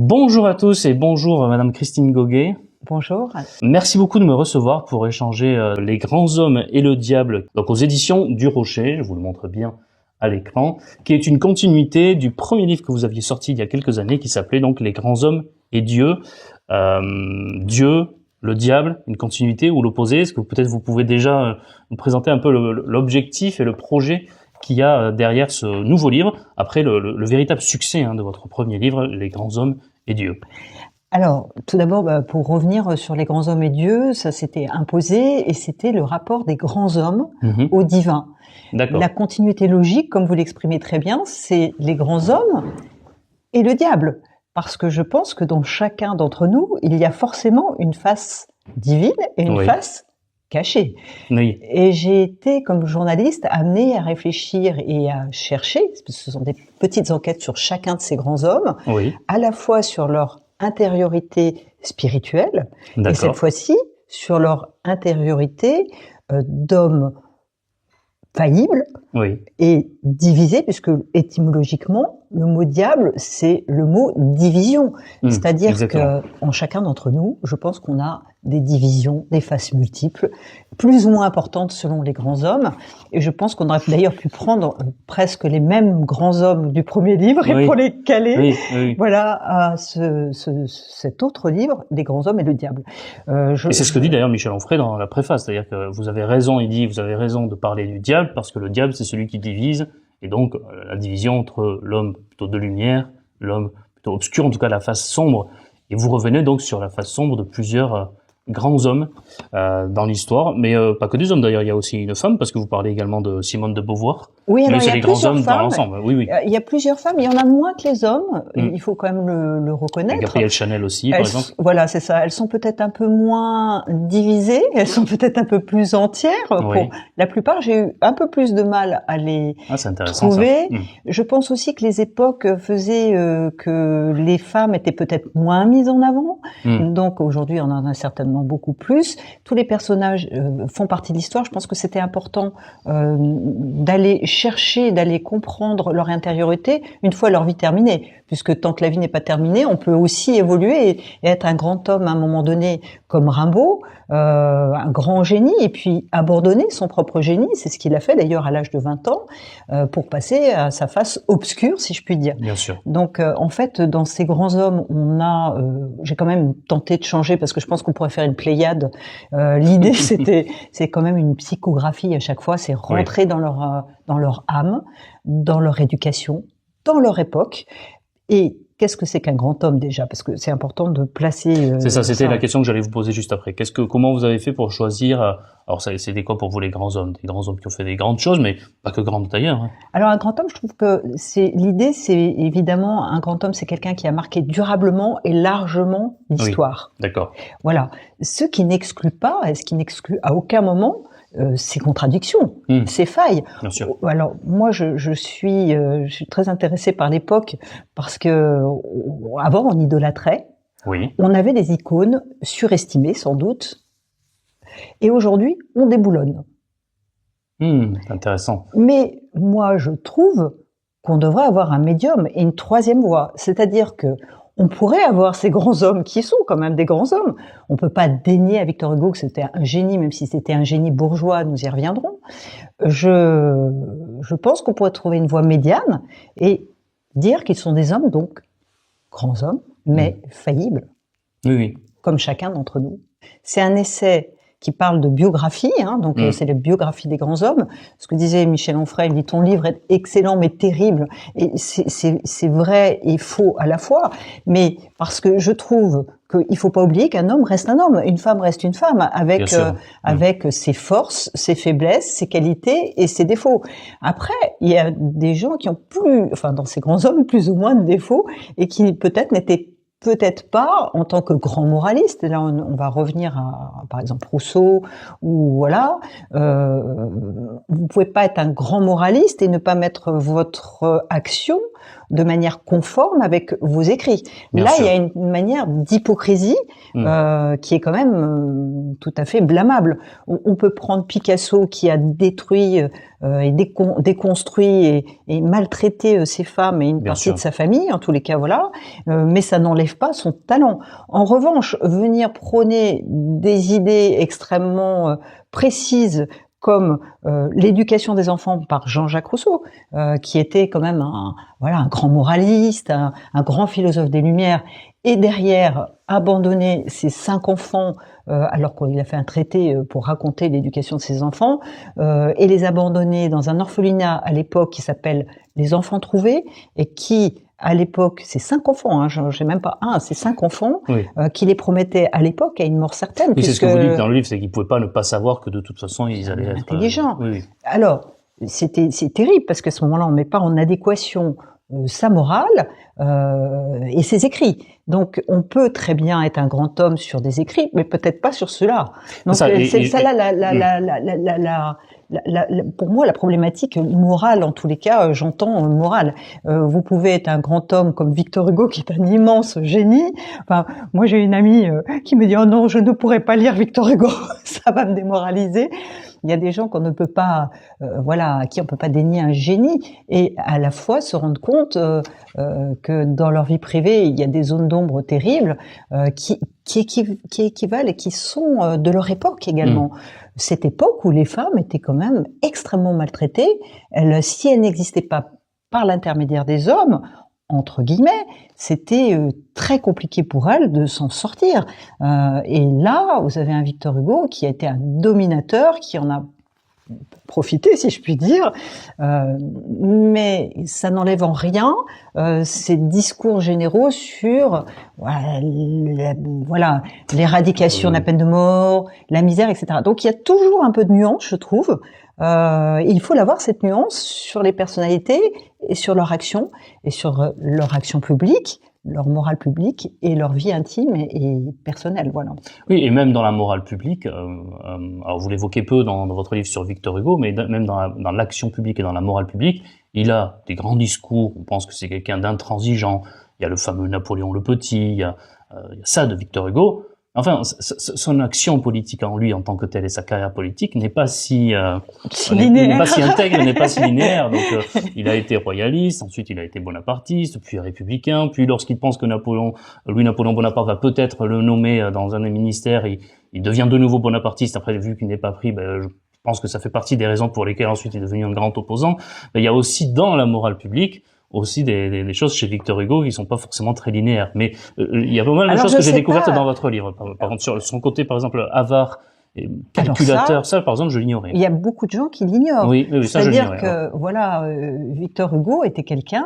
Bonjour à tous et bonjour Madame Christine Goguet. Bonjour. Merci beaucoup de me recevoir pour échanger Les Grands Hommes et le Diable, donc aux éditions du Rocher, je vous le montre bien à l'écran, qui est une continuité du premier livre que vous aviez sorti il y a quelques années qui s'appelait donc Les Grands Hommes et Dieu. Dieu, le diable, une continuité ou l'opposé. Est-ce que peut-être vous pouvez déjà nous présenter un peu l'objectif et le projet qu'il y a derrière ce nouveau livre, après le véritable succès de votre premier livre, Les Grands Hommes et Dieu? Alors, tout d'abord, pour revenir sur les grands hommes et Dieu, ça s'était imposé et c'était le rapport des grands hommes au divin. D'accord. La continuité logique, comme vous l'exprimez très bien, c'est les grands hommes et le diable. Parce que je pense que dans chacun d'entre nous, il y a forcément une face divine et une face cachée. Oui. Et j'ai été, comme journaliste, amenée à réfléchir et à chercher, parce que ce sont des petites enquêtes sur chacun de ces grands hommes, à la fois sur leur intériorité spirituelle, et cette fois-ci, sur leur intériorité d'hommes faillibles et divisés, puisque étymologiquement, le mot diable, c'est le mot division. C'est-à-dire que en chacun d'entre nous, je pense qu'on a des divisions, des faces multiples, plus ou moins importantes selon les grands hommes. Et je pense qu'on aurait d'ailleurs pu prendre presque les mêmes grands hommes du premier livre et pour les caler, voilà, à cet autre livre, Les Grands Hommes et le Diable. Et c'est ce que dit d'ailleurs Michel Onfray dans la préface, c'est-à-dire que vous avez raison, il dit, vous avez raison de parler du diable, parce que le diable, c'est celui qui divise, et donc la division entre l'homme plutôt de lumière, l'homme plutôt obscur, en tout cas la face sombre. Et vous revenez donc sur la face sombre de plusieurs grands hommes dans l'histoire, mais pas que des hommes d'ailleurs, il y a aussi une femme, parce que vous parlez également de Simone de Beauvoir. Oui, alors mais c'est les grands hommes dans l'ensemble. Il y a plusieurs femmes, il y en a moins que les hommes, il faut quand même le reconnaître. Et Gabrielle Chanel aussi, par exemple. Voilà, c'est ça. Elles sont peut-être un peu moins divisées, elles sont peut-être un peu plus entières. Pour la plupart, j'ai eu un peu plus de mal à les trouver. Je pense aussi que les époques faisaient que les femmes étaient peut-être moins mises en avant. Donc aujourd'hui, on en a certainement beaucoup plus. Tous les personnages font partie de l'histoire. Je pense que c'était important d'aller chercher, d'aller comprendre leur intériorité une fois leur vie terminée. Puisque tant que la vie n'est pas terminée, on peut aussi évoluer et être un grand homme à un moment donné comme Rimbaud, un grand génie, et puis abandonner son propre génie. C'est ce qu'il a fait d'ailleurs à l'âge de 20 ans pour passer à sa face obscure, si je puis dire. Bien sûr. Donc en fait, dans ces grands hommes, on a, j'ai quand même tenté de changer parce que je pense qu'on pourrait faire une pléiade. L'idée, c'est quand même une psychographie à chaque fois, c'est rentrer dans leur âme, dans leur éducation, dans leur époque. Et qu'est-ce que c'est qu'un grand homme déjà? Parce que c'est important de placer. C'est ça, c'était la question que j'allais vous poser juste après. Comment vous avez fait pour choisir? Alors, c'était quoi pour vous les grands hommes? Des grands hommes qui ont fait des grandes choses, mais pas que grandes d'ailleurs. Alors, un grand homme, je trouve que l'idée, c'est évidemment un grand homme, c'est quelqu'un qui a marqué durablement et largement l'histoire. D'accord. Voilà. Ce qui n'exclut pas, et ce qui n'exclut à aucun moment ces contradictions, ces failles. Bien sûr. Alors moi, je suis très intéressée par l'époque parce que avant on idolâtrait, on avait des icônes surestimées sans doute, et aujourd'hui on déboulonne. Intéressant. Mais moi je trouve qu'on devrait avoir un médium et une troisième voie, c'est-à-dire que on pourrait avoir ces grands hommes qui sont quand même des grands hommes. On peut pas dénier à Victor Hugo que c'était un génie, même si c'était un génie bourgeois, nous y reviendrons. Je pense qu'on pourrait trouver une voie médiane et dire qu'ils sont des hommes, donc grands hommes, mais faillibles. Comme chacun d'entre nous. C'est un essai qui parle de biographie, donc c'est la biographie des grands hommes. Ce que disait Michel Onfray, il dit ton livre est excellent mais terrible, et c'est vrai et faux à la fois, mais parce que je trouve qu'il faut pas oublier qu'un homme reste un homme, une femme reste une femme, avec ses forces, ses faiblesses, ses qualités et ses défauts. Après, il y a des gens qui ont dans ces grands hommes, plus ou moins de défauts, et qui peut-être n'étaient peut-être pas en tant que grand moraliste. Là, on va revenir à, par exemple, Rousseau, ou voilà. Vous pouvez pas être un grand moraliste et ne pas mettre votre action de manière conforme avec vos écrits. Bien Là, sûr. il y a une manière d'hypocrisie qui est quand même tout à fait blâmable. On peut prendre Picasso qui a détruit et déconstruit et maltraité ses femmes et une Bien partie sûr. de sa famille, en tous les cas, voilà. Mais ça n'enlève pas son talent. En revanche, venir prôner des idées extrêmement précises comme l'éducation des enfants par Jean-Jacques Rousseau, qui était quand même un grand moraliste, un grand philosophe des Lumières, et derrière abandonner ses 5 enfants alors qu'il a fait un traité pour raconter l'éducation de ses enfants, et les abandonner dans un orphelinat à l'époque qui s'appelle Les Enfants Trouvés, et qui à l'époque, c'est 5 enfants, hein, j'ai même pas un, c'est 5 enfants, qui les promettaient à l'époque à une mort certaine. Oui, c'est ce que vous dites dans le livre, c'est qu'ils pouvaient pas ne pas savoir que de toute façon, ils allaient être intelligents. Alors, c'est terrible, parce qu'à ce moment-là, on met pas en adéquation sa morale et ses écrits. Donc, on peut très bien être un grand homme sur des écrits, mais peut-être pas sur ceux-là. Donc, c'est ça là, pour moi, la problématique morale, en tous les cas, j'entends morale. Vous pouvez être un grand homme comme Victor Hugo, qui est un immense génie. Enfin, moi, j'ai une amie qui me dit « Oh non, je ne pourrais pas lire Victor Hugo, ça va me démoraliser ». Il y a des gens qu'on ne peut pas, à qui on peut pas dénier un génie, et à la fois se rendre compte que dans leur vie privée, il y a des zones d'ombre terribles qui équivalent et qui sont de leur époque également. Cette époque où les femmes étaient quand même extrêmement maltraitées, si elles n'existaient pas par l'intermédiaire des hommes, entre guillemets, c'était très compliqué pour elles de s'en sortir. Et là, vous avez un Victor Hugo qui a été un dominateur, qui en a profité, si je puis dire, mais ça n'enlève en rien ces discours généraux sur l'éradication de la peine de mort, la misère, etc. Donc il y a toujours un peu de nuance, je trouve. Il faut l'avoir, cette nuance, sur les personnalités et sur leur action publique, leur morale publique et leur vie intime et personnelle, voilà. Oui, et même dans la morale publique, alors vous l'évoquez peu dans votre livre sur Victor Hugo, mais même dans l'action publique et dans la morale publique, il a des grands discours, on pense que c'est quelqu'un d'intransigeant, il y a le fameux Napoléon le Petit, il y a ça de Victor Hugo. Enfin, son action politique en lui en tant que tel et sa carrière politique n'est pas si linéaire, n'est pas si intègre, n'est pas si linéaire. Donc, il a été royaliste, ensuite il a été bonapartiste, puis républicain, puis lorsqu'il pense que Napoléon Bonaparte va peut-être le nommer dans un des ministères, il devient de nouveau bonapartiste. Après, vu qu'il n'est pas pris, je pense que ça fait partie des raisons pour lesquelles ensuite il est devenu un grand opposant. Mais il y a aussi dans la morale publique aussi des choses chez Victor Hugo qui sont pas forcément très linéaires. Mais il y a pas mal de choses que j'ai découvertes dans votre livre. Par exemple, sur son côté, par exemple, avare et calculateur, ça, par exemple, je l'ignorais. Il y a beaucoup de gens qui l'ignorent. Oui, ça je l'ignorais. C'est-à-dire que, Victor Hugo était quelqu'un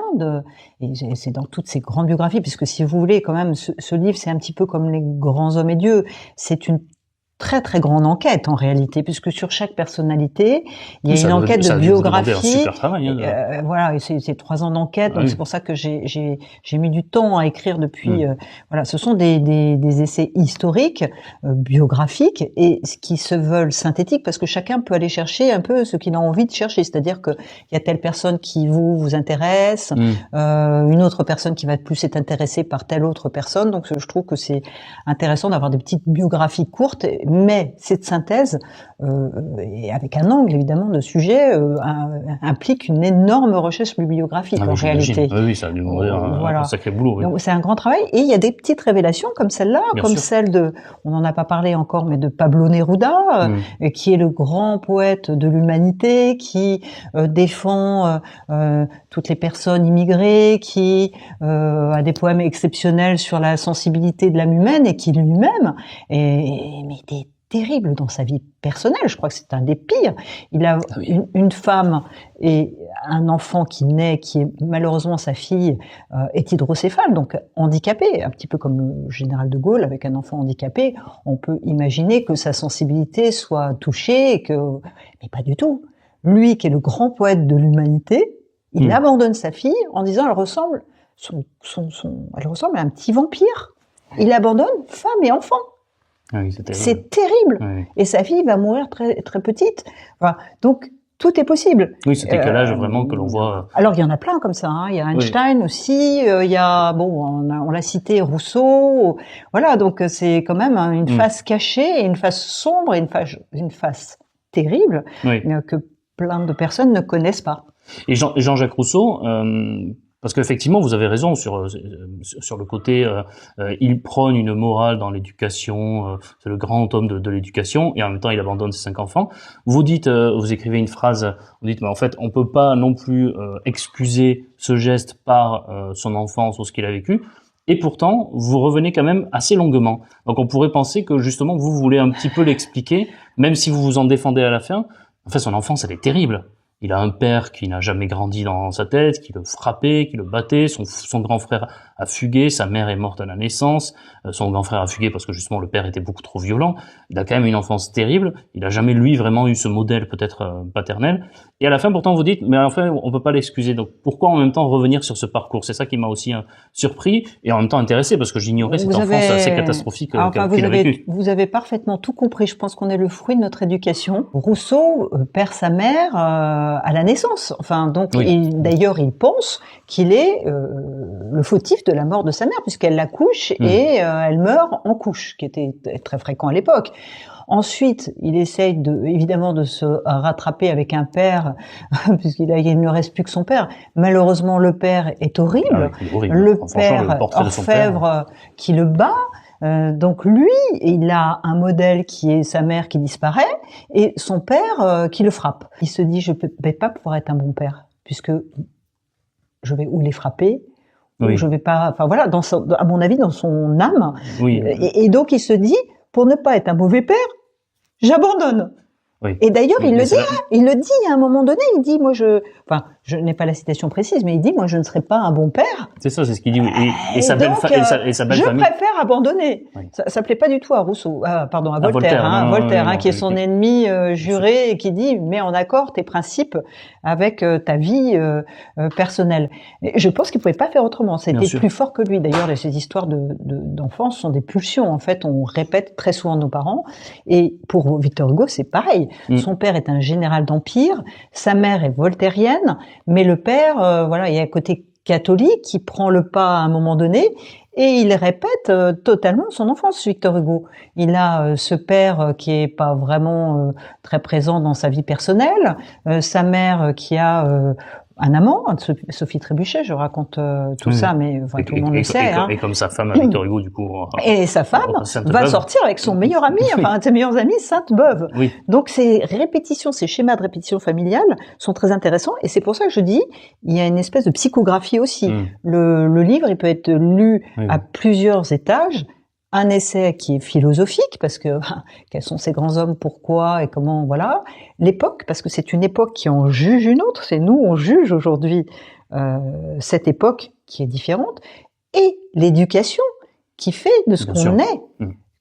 et c'est dans toutes ses grandes biographies, puisque si vous voulez, quand même, ce livre, c'est un petit peu comme Les Grands Hommes et Dieux. C'est une très très grande enquête en réalité, puisque sur chaque personnalité il y a une enquête de biographie. Un super travail, voilà, c'est 3 ans d'enquête, donc c'est pour ça que j'ai mis du temps à écrire depuis. Ce sont des essais historiques, biographiques, et qui se veulent synthétiques, parce que chacun peut aller chercher un peu ce qu'il a envie de chercher. C'est-à-dire que il y a telle personne qui vous intéresse, une autre personne qui va plus être intéressée par telle autre personne. Donc je trouve que c'est intéressant d'avoir des petites biographies courtes. Mais cette synthèse, et avec un angle évidemment de sujet, implique une énorme recherche bibliographique en réalité. Oui, ça a dû demander un sacré boulot. Oui. Donc c'est un grand travail, et il y a des petites révélations comme celle-là, celle de, on n'en a pas parlé encore, mais de Pablo Neruda, qui est le grand poète de l'humanité, qui défend toutes les personnes immigrées, qui a des poèmes exceptionnels sur la sensibilité de l'âme humaine, et qui lui-même mais était terrible dans sa vie personnelle. Je crois que c'est un des pires. Il a une femme et un enfant qui naît, qui est malheureusement, sa fille est hydrocéphale, donc handicapée, un petit peu comme le général de Gaulle avec un enfant handicapé. On peut imaginer que sa sensibilité soit touchée, mais pas du tout. Lui, qui est le grand poète de l'humanité, il abandonne sa fille en disant elle ressemble à un petit vampire. Il abandonne femme et enfant. Oui, c'est terrible. Oui. Et sa fille va mourir très, très petite. Voilà. Donc, tout est possible. Oui, ce décalage vraiment que l'on voit. Alors il y en a plein comme ça. Il y a Einstein aussi. Il y a on l'a cité Rousseau. Voilà, donc c'est quand même une face cachée, une face sombre, et une face terrible que plein de personnes ne connaissent pas. Et Jean-Jacques Rousseau. Parce qu'effectivement, vous avez raison sur le côté, il prône une morale dans l'éducation, c'est le grand homme de l'éducation, et en même temps, il abandonne ses 5 enfants. Vous dites, vous écrivez une phrase, vous dites, mais en fait, on peut pas non plus excuser ce geste par son enfance ou ce qu'il a vécu, et pourtant, vous revenez quand même assez longuement. Donc, on pourrait penser que justement, vous voulez un petit peu l'expliquer, même si vous vous en défendez à la fin. En fait, son enfance, elle est terrible. Il a un père qui n'a jamais grandi dans sa tête, qui le frappait, qui le battait. Son grand frère a fugué, sa mère est morte à la naissance. Son grand frère a fugué parce que justement le père était beaucoup trop violent. Il a quand même une enfance terrible. Il a jamais lui vraiment eu ce modèle peut-être paternel. Et à la fin, pourtant, vous dites, mais enfin, on peut pas l'excuser. Donc pourquoi en même temps revenir sur ce parcours? C'est ça qui m'a aussi surpris et en même temps intéressé parce que j'ignorais cette enfance assez catastrophique qu'il a vécue. Vous avez parfaitement tout compris. Je pense qu'on est le fruit de notre éducation. Rousseau perd sa mère à la naissance. Enfin, donc, d'ailleurs, il pense qu'il est le fautif de la mort de sa mère, puisqu'elle l'accouche et elle meurt en couche, qui était très fréquent à l'époque. Ensuite, il essaye évidemment de se rattraper avec un père, puisqu'il ne reste plus que son père. Malheureusement, le père est horrible. Le père orfèvre qui le bat. Donc lui, il a un modèle qui est sa mère qui disparaît et son père qui le frappe. Il se dit, je vais pas pouvoir être un bon père, puisque je vais ou les frapper, ou je vais pas, enfin voilà, à mon avis, dans son âme. Et donc il se dit, pour ne pas être un mauvais père, j'abandonne. Et d'ailleurs, il le dit à un moment donné, il dit, moi je n'ai pas la citation précise, mais il dit, moi je ne serai pas un bon père. C'est ça, c'est ce qu'il dit. Et sa belle famille. Je préfère abandonner. Ça plaît pas du tout à Rousseau, à Voltaire, Voltaire, qui est son ennemi juré et qui dit, mets en accord tes principes avec ta vie personnelle. Et je pense qu'il pouvait pas faire autrement. C'était plus fort que lui. D'ailleurs, ces histoires d'enfance sont des pulsions. En fait, on répète très souvent nos parents. Et pour Victor Hugo, c'est pareil. Son père est un général d'empire, sa mère est voltairienne, mais le père, il y a un côté catholique qui prend le pas à un moment donné et il répète totalement son enfance, Victor Hugo. Il a ce père qui est pas vraiment très présent dans sa vie personnelle, sa mère qui a un amant, Sophie Trébuchet, je raconte tout ça, mais tout le monde le sait. Et comme sa femme, Victor Hugo, du coup. Et sa femme va sortir avec son meilleur ami, un de ses meilleurs amis, Sainte-Beuve. Donc ces répétitions, ces schémas de répétition familiale sont très intéressants, et c'est pour ça que je dis, il y a une espèce de psychographie aussi. Le livre, il peut être lu à plusieurs étages. Un essai qui est philosophique, parce que quels sont ces grands hommes, pourquoi et comment, voilà. L'époque, parce que c'est une époque qui en juge une autre, c'est nous, on juge aujourd'hui cette époque qui est différente, et l'éducation qui fait de ce qu'on est,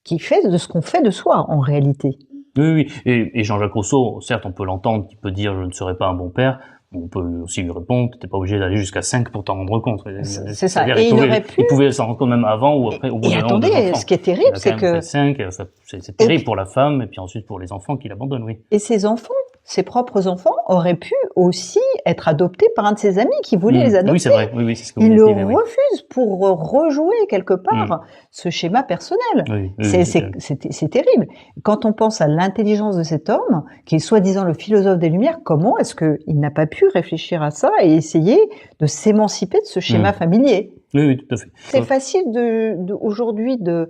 qui fait de ce qu'on fait de soi en réalité. Oui. Et Jean-Jacques Rousseau, certes, on peut l'entendre, il peut dire « je ne serai pas un bon père », on peut aussi lui répondre, t'es pas obligé d'aller jusqu'à 5 pour t'en rendre compte. C'est ça. Et il pouvait s'en rendre compte même avant ou après, au bout d'un an. Et attendez, ce qui est terrible, c'est que... 5, c'est terrible pour la femme, et puis ensuite pour les enfants qui l'abandonnent, Et ses enfants, ses propres enfants, auraient pu aussi être adoptés par un de ses amis qui voulait les adopter. Oui, c'est vrai. Oui, c'est ce que vous il le refuse pour rejouer quelque part ce schéma personnel. C'est terrible. Quand on pense à l'intelligence de cet homme, qui est soi-disant le philosophe des Lumières, comment est-ce qu'il n'a pas pu réfléchir à ça et essayer de s'émanciper de ce schéma familier? Oui, tout à fait. C'est facile aujourd'hui de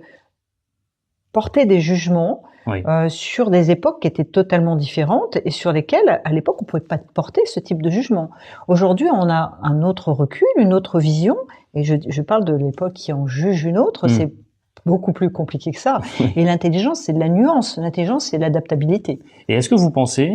porter des jugements sur des époques qui étaient totalement différentes et sur lesquelles, à l'époque, on pouvait pas porter ce type de jugement. Aujourd'hui, on a un autre recul, une autre vision, et je parle de l'époque qui en juge une autre, c'est beaucoup plus compliqué que ça. Et l'intelligence, c'est de la nuance, l'intelligence, c'est de l'adaptabilité. Et est-ce que vous pensez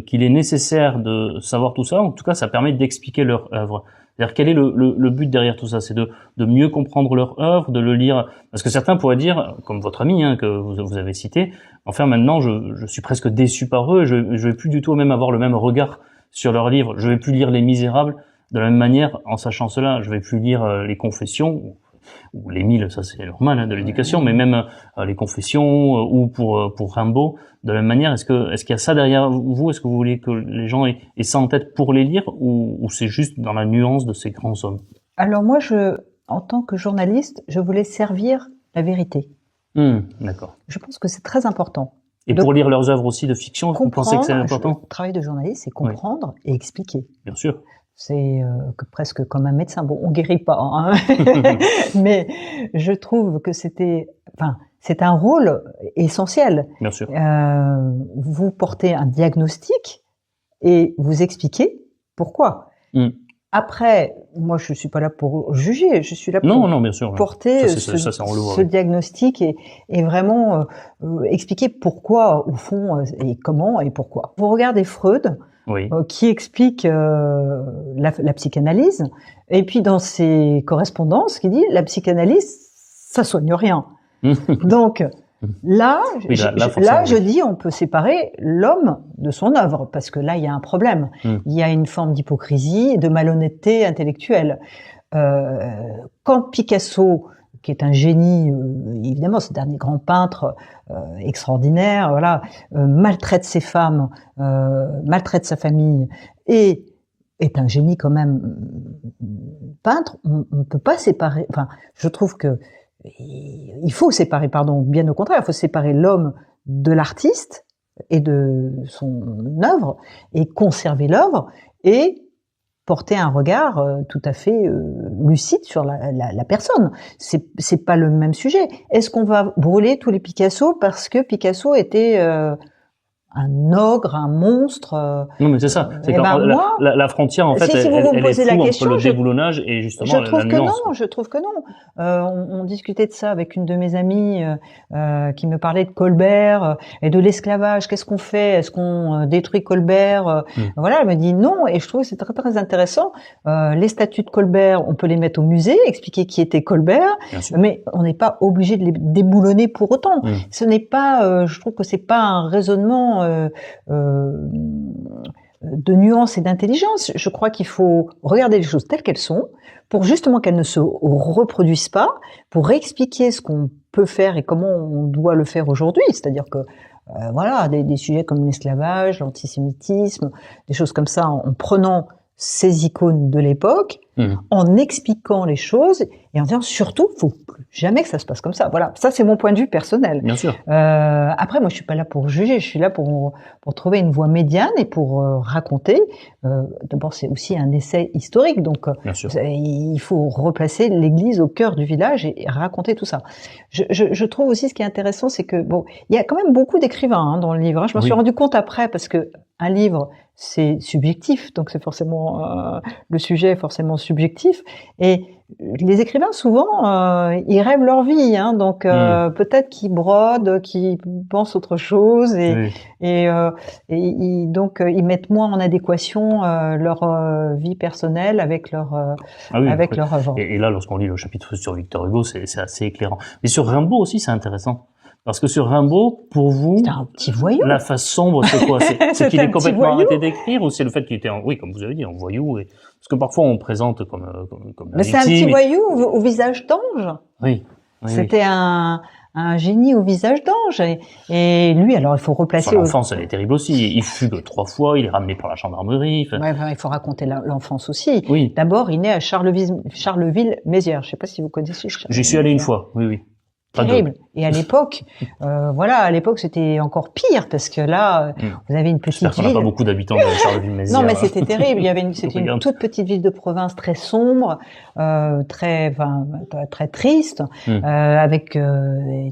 qu'il est nécessaire de savoir tout ça? En tout cas, ça permet d'expliquer leur œuvre. C'est-à-dire, quel est le but derrière tout ça? C'est de mieux comprendre leur œuvre, de le lire. Parce que certains pourraient dire, comme votre ami que vous avez cité, enfin maintenant je suis presque déçu par eux, je vais plus du tout même avoir le même regard sur leurs livres. Je vais plus lire Les Misérables de la même manière en sachant cela. Je vais plus lire les Confessions. ou l'Émile, ça c'est normal de l'éducation, mais même les confessions ou pour Rimbaud, de la même manière, est-ce qu'il y a ça derrière vous? Est-ce que vous voulez que les gens aient ça en tête pour les lire, ou c'est juste dans la nuance de ces grands hommes? Alors moi, en tant que journaliste, je voulais servir la vérité. D'accord. Je pense que c'est très important. Et pour lire leurs œuvres aussi de fiction, vous pensez que c'est important? Le travail de journaliste, c'est comprendre et expliquer. Bien sûr. C'est presque comme un médecin. Bon, on guérit pas, hein. Mais je trouve que c'est un rôle essentiel. Bien sûr. Vous portez un diagnostic et vous expliquez pourquoi. Après, moi, je suis pas là pour juger, je suis là pour bien sûr, porter ce diagnostic et vraiment expliquer pourquoi, au fond, et comment et pourquoi. Vous regardez Freud, qui explique la psychanalyse, et puis dans ses correspondances, qui dit la psychanalyse, ça soigne rien. Donc là, je dis, on peut séparer l'homme de son œuvre, parce que là, il y a un problème. Il y a une forme d'hypocrisie et de malhonnêteté intellectuelle. Quand Picasso, qui est un génie, évidemment, c'est le dernier grand peintre extraordinaire, voilà, maltraite ses femmes, maltraite sa famille, et est un génie quand même peintre, on ne peut pas séparer. Enfin, je trouve que il faut séparer, bien au contraire, il faut séparer l'homme de l'artiste et de son œuvre, et conserver l'œuvre, et porter un regard tout à fait lucide sur la personne. C'est pas le même sujet. Est-ce qu'on va brûler tous les Picasso parce que Picasso était un ogre, un monstre? Non, mais c'est ça. C'est la frontière, en fait, elle est floue entre le déboulonnage et justement la nuance. Je trouve que non. On discutait de ça avec une de mes amies qui me parlait de Colbert et de l'esclavage. Qu'est-ce qu'on fait? Est-ce qu'on détruit Colbert? Voilà, elle me dit non. Et je trouve que c'est très très intéressant. Les statues de Colbert, on peut les mettre au musée, expliquer qui était Colbert, mais on n'est pas obligé de les déboulonner pour autant. Ce n'est pas, je trouve que c'est pas un raisonnement de nuance et d'intelligence. Je crois qu'il faut regarder les choses telles qu'elles sont, pour justement qu'elles ne se reproduisent pas, pour expliquer ce qu'on peut faire et comment on doit le faire aujourd'hui. C'est-à-dire que voilà, des sujets comme l'esclavage, l'antisémitisme, des choses comme ça, en prenant ces icônes de l'époque, en expliquant les choses et en disant surtout, faut plus jamais que ça se passe comme ça. Voilà, ça c'est mon point de vue personnel. Bien sûr. Après, moi je suis pas là pour juger, je suis là pour trouver une voie médiane et pour raconter. D'abord, c'est aussi un essai historique, donc il faut replacer l'Église au cœur du village et raconter tout ça. Je trouve aussi ce qui est intéressant, c'est que bon, il y a quand même beaucoup d'écrivains dans le livre. Hein. Je m'en suis rendu compte après parce que un livre, c'est subjectif, donc c'est forcément le sujet est forcément subjectif. Et les écrivains, souvent, ils rêvent leur vie, hein, donc peut-être qu'ils brodent, qu'ils pensent autre chose, et donc ils mettent moins en adéquation leur vie personnelle avec leur leur œuvre. Et là, lorsqu'on lit le chapitre sur Victor Hugo, c'est assez éclairant. Mais sur Rimbaud aussi, c'est intéressant. Parce que sur Rimbaud, pour vous, c'est un petit voyou. La face sombre, c'est quoi? C'est qu'il est complètement arrêté d'écrire, ou c'est le fait qu'il était, comme vous avez dit, en voyou? Parce que parfois on présente comme mais c'est un petit voyou au visage d'ange. C'était un génie au visage d'ange. Et lui, alors il faut replacer. Son enfance, elle est terrible aussi. Il fugue 3 fois, il est ramené par la gendarmerie. Il faut raconter l'enfance aussi. Oui. D'abord, il naît à Charleville-Mézières. Je sais pas si vous connaissez. J'y suis allé une fois. Oui. Terrible. Et à l'époque, à l'époque c'était encore pire parce que là, vous avez une petite ville. J'espère qu'on n'a pas beaucoup d'habitants de Charleville-Mézières. Non, mais c'était terrible. C'était une toute petite ville de province très sombre, très triste, avec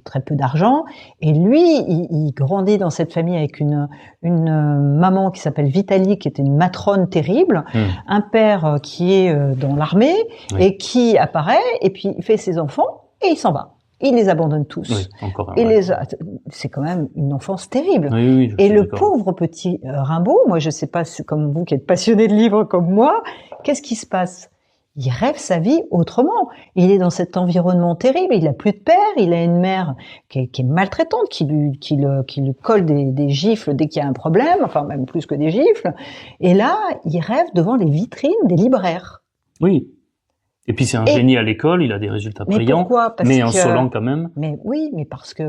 très peu d'argent. Et lui, il grandit dans cette famille avec une maman qui s'appelle Vitalie, qui était une matrone terrible, un père qui est dans l'armée et qui apparaît et puis il fait ses enfants et il s'en va. Il les abandonne tous. C'est quand même une enfance terrible. Et le pauvre petit Rimbaud, moi je sais pas, comme vous qui êtes passionné de livres comme moi, qu'est-ce qui se passe? Il rêve sa vie autrement. Il est dans cet environnement terrible. Il a plus de père. Il a une mère qui est maltraitante, qui lui colle des gifles dès qu'il y a un problème. Enfin, même plus que des gifles. Et là, il rêve devant les vitrines des libraires. Oui. Et puis c'est un génie à l'école, il a des résultats brillants, mais insolent quand même. Mais oui, mais parce que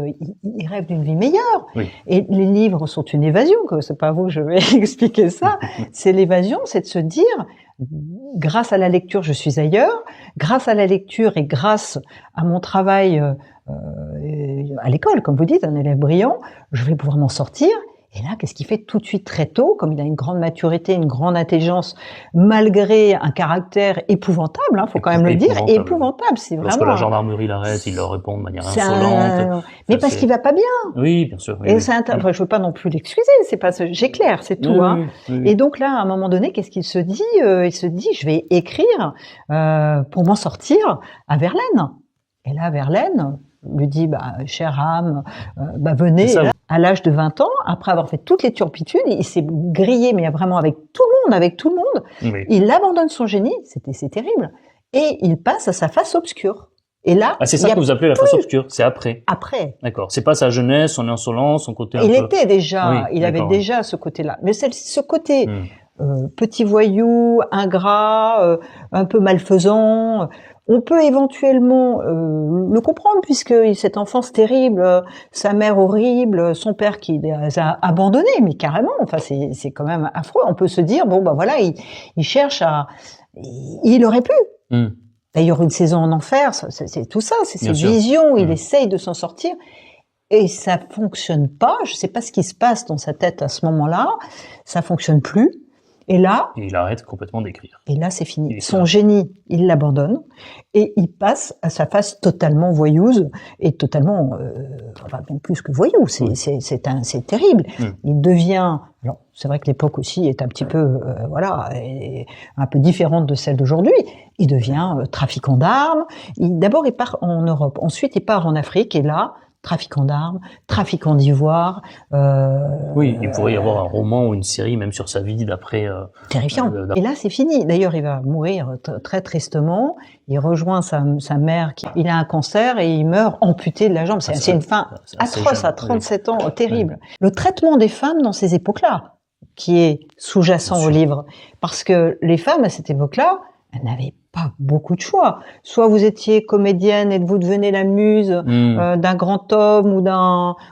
il rêve d'une vie meilleure. Oui. Et les livres sont une évasion, que c'est pas vous que je vais expliquer ça. C'est l'évasion, c'est de se dire, grâce à la lecture, je suis ailleurs. Grâce à la lecture et grâce à mon travail à l'école, comme vous dites, un élève brillant, je vais pouvoir m'en sortir. Et là, qu'est-ce qu'il fait tout de suite très tôt, comme il a une grande maturité, une grande intelligence, malgré un caractère épouvantable, faut quand même le dire, épouvantable, c'est vraiment... Lorsque la gendarmerie l'arrête, il leur répond de manière insolente. Mais parce qu'il va pas bien. Oui, bien sûr. Oui, et je veux pas non plus l'excuser, c'est pas, j'éclaire, c'est tout, Oui. Et donc là, à un moment donné, qu'est-ce qu'il se dit? Il se dit, je vais écrire, pour m'en sortir à Verlaine. Et là, Verlaine lui dit, chère âme, venez. Et là, à l'âge de 20 ans, après avoir fait toutes les turpitudes, il s'est grillé, mais vraiment avec tout le monde. Oui. Il abandonne son génie, c'est terrible. Et il passe à sa face obscure. Et là, c'est ça que vous appelez la face obscure, c'est après. Après. D'accord. C'est pas sa jeunesse, son insolence, son côté il était déjà, il avait déjà ce côté-là. Mais ce côté petit voyou, ingrat, un peu malfaisant, on peut éventuellement le comprendre, puisque cette enfance terrible, sa mère horrible, son père qui les a abandonnés, mais carrément, enfin c'est quand même affreux. On peut se dire, voilà, il cherche à... Il aurait pu. D'ailleurs, une saison en enfer, c'est tout ça, c'est ses visions, il essaye de s'en sortir, et ça fonctionne pas. Je sais pas ce qui se passe dans sa tête à ce moment-là, ça fonctionne plus. Et là, il arrête complètement d'écrire. Et là, c'est fini. Son génie, il l'abandonne et il passe à sa face totalement voyeuse et totalement, même plus que voyou. C'est terrible. Il devient. Alors, c'est vrai que l'époque aussi est un petit peu, un peu différente de celle d'aujourd'hui. Il devient trafiquant d'armes. D'abord, il part en Europe. Ensuite, il part en Afrique et là. Trafiquant d'armes, trafiquant d'ivoire. Oui, il pourrait y avoir un roman ou une série même sur sa vie d'après. Terrifiant. Et là, c'est fini. D'ailleurs, il va mourir très tristement. Il rejoint sa mère. Il a un cancer et il meurt amputé de la jambe. C'est une fin atroce à 37 ans, terrible. Le traitement des femmes dans ces époques-là, qui est sous-jacent au livre, parce que les femmes à cette époque-là, elles n'avaient pas beaucoup de choix. Soit vous étiez comédienne et vous devenez la muse d'un grand homme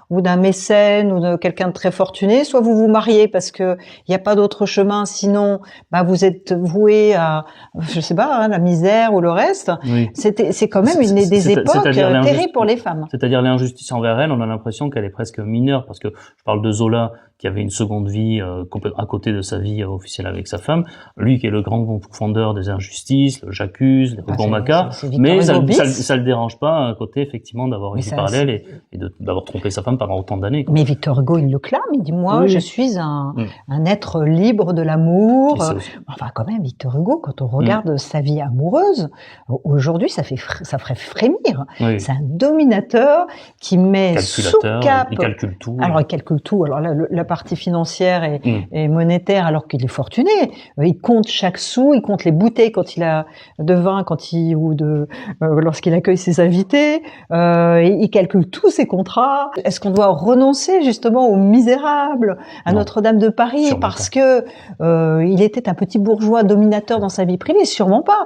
ou d'un mécène ou de quelqu'un de très fortuné, soit vous vous mariez parce que il n'y a pas d'autre chemin, sinon vous êtes voué à la misère ou le reste. Oui. C'est quand même une des époques terribles pour les femmes. C'est-à-dire l'injustice envers elle, on a l'impression qu'elle est presque mineure, parce que je parle de Zola qui avait une seconde vie à côté de sa vie officielle avec sa femme, lui qui est le grand profondeur des injustices, le j'accuse, les rebonds macquart, mais ça le dérange pas à côté effectivement d'avoir une vie parallèle et d'avoir trompé sa femme pendant autant d'années. Mais Victor Hugo, il le clame, il dit moi je suis un être libre de l'amour. Enfin quand même Victor Hugo, quand on regarde sa vie amoureuse, aujourd'hui ça ferait frémir. Oui. C'est un dominateur qui met sous cap. Il calcule tout. Alors il calcule tout. Alors là, la partie financière et monétaire, alors qu'il est fortuné. Il compte chaque sou, il compte les bouteilles quand il a de vin, lorsqu'il accueille ses invités. Il calcule tous ses contrats. Est-ce qu'on doit renoncer justement aux misérables, à Notre-Dame de Paris, sûrement parce que il était un petit bourgeois dominateur dans sa vie privée? Sûrement pas.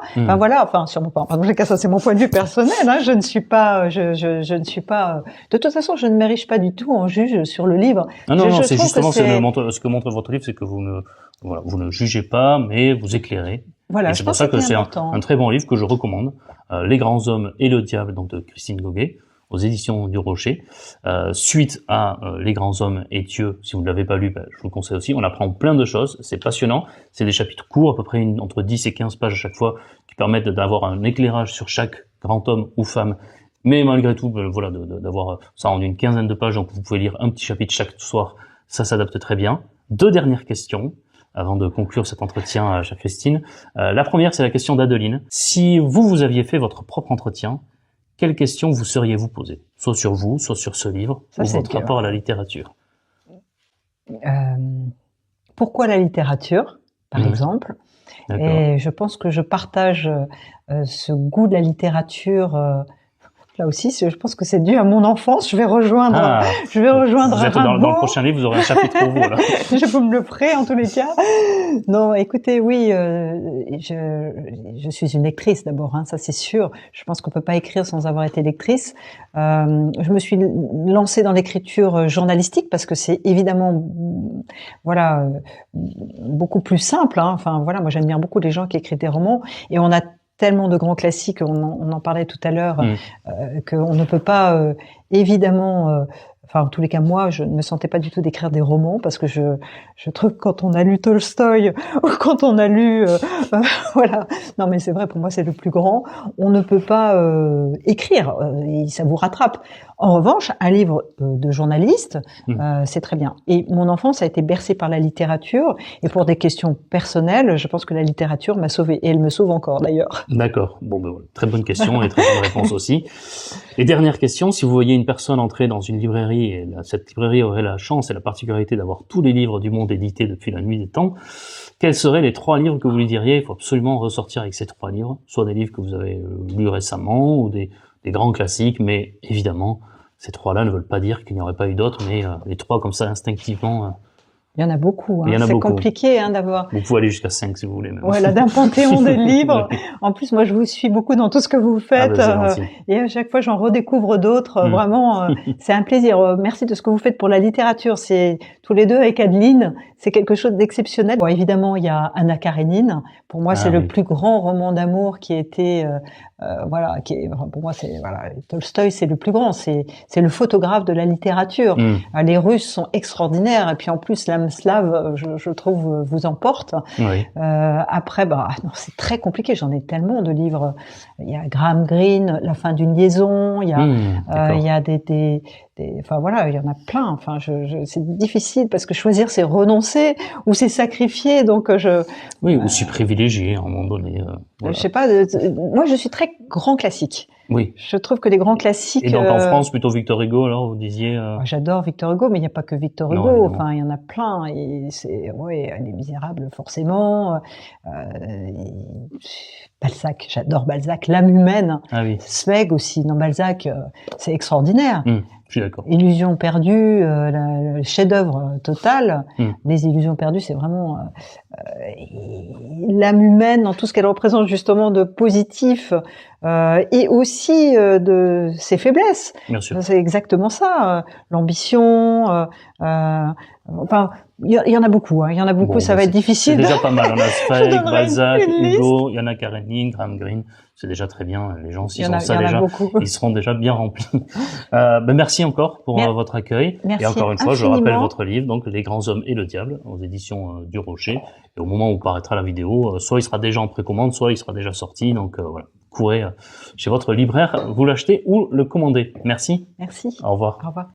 Sûrement pas. En tout cas, ça c'est mon point de vue personnel. Je ne suis pas. Je ne suis pas. De toute façon, je ne m'érige pas du tout en juge sur le livre. Non, c'est justement ce que montre votre livre, c'est que vous ne jugez pas, mais vous éclairez. Voilà, c'est pour ça que c'est un très bon livre que je recommande. Les grands hommes et le diable, donc de Christine Goguet, aux éditions du Rocher. Suite à Les grands hommes et Dieu, si vous ne l'avez pas lu, je vous le conseille aussi. On apprend plein de choses, c'est passionnant. C'est des chapitres courts, à peu près entre 10 et 15 pages à chaque fois, qui permettent d'avoir un éclairage sur chaque grand homme ou femme. Mais malgré tout, d'avoir ça en une quinzaine de pages, donc vous pouvez lire un petit chapitre chaque soir, ça s'adapte très bien. 2 dernières questions, avant de conclure cet entretien, chère Christine. La première, c'est la question d'Adeline. Si vous aviez fait votre propre entretien, quelles questions vous seriez-vous posées? Soit sur vous, soit sur ce livre, ou votre rapport à la littérature. Pourquoi la littérature, par exemple? Et je pense que je partage ce goût de la littérature Là aussi, je pense que c'est dû à mon enfance. Je vais rejoindre vous êtes Rimbaud. Dans le prochain livre, vous aurez un chapitre pour vous, là. Je me le ferai, en tous les cas. Non, écoutez, oui, je suis une lectrice d'abord, hein, ça c'est sûr. Je pense qu'on peut pas écrire sans avoir été lectrice. Je me suis lancée dans l'écriture journalistique parce que c'est évidemment, voilà, beaucoup plus simple, hein. Enfin, voilà, moi j'admire beaucoup les gens qui écrivent des romans et on a tellement de grands classiques, on en parlait tout à l'heure, qu'on ne peut pas, évidemment, enfin, en tous les cas, moi, je ne me sentais pas du tout d'écrire des romans parce que je trouve que quand on a lu Tolstoï ou quand on a lu, voilà. Non, mais c'est vrai, pour moi, c'est le plus grand. On ne peut pas écrire, ça vous rattrape. En revanche, un livre de journaliste, c'est très bien. Et mon enfance a été bercée par la littérature et pour des questions personnelles, je pense que la littérature m'a sauvée et elle me sauve encore d'ailleurs. D'accord. Bon, ben voilà. Très bonne question et très bonne réponse aussi. Et dernière question, si vous voyez une personne entrer dans une librairie et cette librairie aurait la chance et la particularité d'avoir tous les livres du monde édités depuis la nuit des temps, quels seraient les 3 livres que vous lui diriez? Il faut absolument ressortir avec ces 3 livres, soit des livres que vous avez lus récemment ou des grands classiques, mais évidemment, ces 3-là ne veulent pas dire qu'il n'y aurait pas eu d'autres, mais les 3 comme ça instinctivement. Il y en a beaucoup, hein. Il y en a c'est beaucoup. Compliqué, hein, d'avoir. Vous pouvez aller jusqu'à 5 si vous voulez. Même. Voilà, d'un panthéon de livres. En plus, moi, je vous suis beaucoup dans tout ce que vous faites, et à chaque fois, j'en redécouvre d'autres. Vraiment, c'est un plaisir. Merci de ce que vous faites pour la littérature. C'est tous les deux avec Adeline, c'est quelque chose d'exceptionnel. Bon, évidemment, il y a Anna Karénine. Pour moi, c'est le plus grand roman d'amour qui a été, voilà, pour moi, c'est voilà, Tolstoï, c'est le plus grand. C'est le photographe de la littérature. Les Russes sont extraordinaires, et puis en plus, l'âme slave, je trouve, vous emporte. Oui. Après, non, c'est très compliqué. J'en ai tellement de livres. Il y a Graham Greene, La fin d'une liaison. Il y a enfin voilà, il y en a plein. Enfin, c'est difficile parce que choisir, c'est renoncer ou c'est sacrifier. Donc oui, ou c'est privilégié à un moment donné. Voilà. Je sais pas. Moi, je suis très grand classique. Oui. Je trouve que les grands classiques. Et donc en France, plutôt Victor Hugo, alors vous disiez. J'adore Victor Hugo, mais il n'y a pas que Victor Hugo. Non, enfin, il y en a plein. Et Les Misérables, forcément. Balzac, j'adore Balzac. L'âme humaine. Ah oui. Zweig aussi. Non, Balzac, c'est extraordinaire. Je suis d'accord. Illusions perdues, le chef-d'œuvre total. Les Illusions perdues, c'est vraiment l'âme humaine dans tout ce qu'elle représente justement de positif et aussi de ses faiblesses. Bien sûr. C'est exactement ça. L'ambition. Enfin, il y en a beaucoup. Hein. Il y en a beaucoup. Bon, ça va être difficile. C'est déjà pas mal. On a Zweig, Balzac, Hugo, il y en a Karénine, Graham Greene. C'est déjà très bien. Les gens, s'ils ont ça déjà, ils seront déjà bien remplis. Merci encore pour votre accueil. Merci et encore une fois, infiniment. je rappelle votre livre, donc Les Grands Hommes et le Diable, aux éditions du Rocher. Et au moment où paraîtra la vidéo, soit il sera déjà en précommande, soit il sera déjà sorti. Donc voilà, courez chez votre libraire, vous l'achetez ou le commandez. Merci. Merci. Au revoir. Au revoir.